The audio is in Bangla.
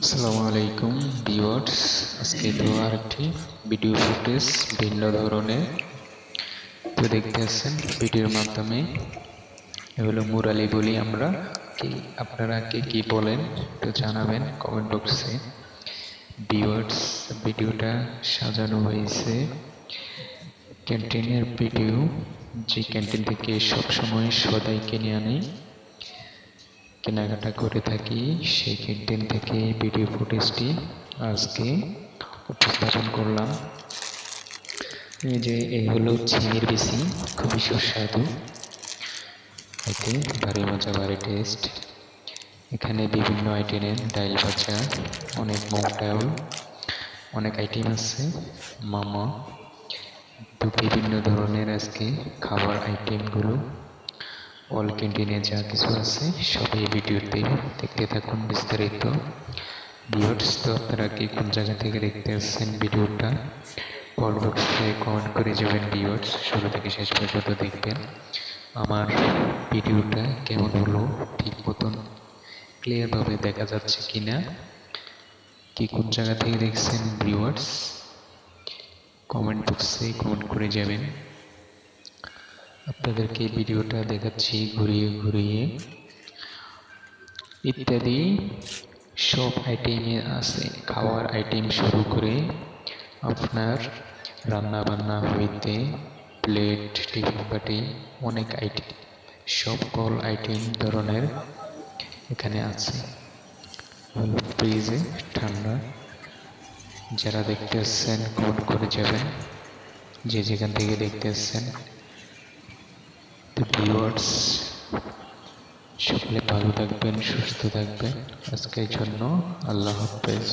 আসসালামু আলাইকুম ভিউয়ার্স। আজকে তো আরেকটি ভিডিও ফুটেজ ভিন্ন ধরনের তো দেখতে আসছেন ভিডিওর মাধ্যমে। এগুলো মুরালি বলি আমরা। কি আপনারা কে কি বলেন তো জানাবেন কমেন্ট বক্সে। ভিউয়ার্স, ভিডিওটা সাজানো হয়েছে ক্যান্টিনের ভিডিও, যে ক্যান্টিন থেকে সবসময় সদাই কিনে আনি, কেনাকাটা করে থাকি, সেই ক্যান্টিন থেকে ভিডিও ফুটেজটি আজকে উপস্থাপন করলাম। এই হলো চিংড়ির বিচি, খুবই সুস্বাদু, এতে ভারী মজা, ভারী টেস্ট। এখানে বিভিন্ন আইটেমের ডাইল ভাজা, অনেক মুগ ডাল, অনেক আইটেম আছে, মামা, তো বিভিন্ন ধরনের আজকে খাবার আইটেমগুলো অল ক্যান্টিনে যা কিছু আছে সব এই ভিডিওতে দেখতে থাকুন বিস্তারিত। ভিউয়ার্স, তো আপনারা কি কোন জায়গা থেকে দেখতে আসছেন ভিডিওটা কমেন্ট বক্সে কমেন্ট করে যাবেন। ভিউয়ার্স, শুরু থেকে শেষ পর্যন্ত দেখবেন আমার ভিডিওটা কেমন হলো, ঠিক মতন ক্লিয়ারভাবে দেখা যাচ্ছে কিনা, কি কোন জায়গা থেকে দেখছেন ভিউয়ার্স কমেন্ট বক্সে কমেন্ট করে যাবেন। আপনাদেরকে ভিডিওটা দেখাচ্ছি ঘুরিয়ে ঘুরিয়ে, ইত্যাদি সব আইটেমে আছে, খাওয়ার আইটেম শুরু করে আপনার রান্না বান্না হইতে প্লেট, টিফিন বাটি, অনেক আইটেম, সকল আইটেম ধরনের এখানে আছে। ফ্রিজে ঠান্ডা, যারা দেখতে আসছেন কমেন্ট করে যাবেন, যে যেখান থেকে দেখতে আসছেন। তো ভিউয়ার্স, সকলে ভালো থাকবেন, সুস্থ থাকবেন। আজকের জন্য আল্লাহ হাফেজ।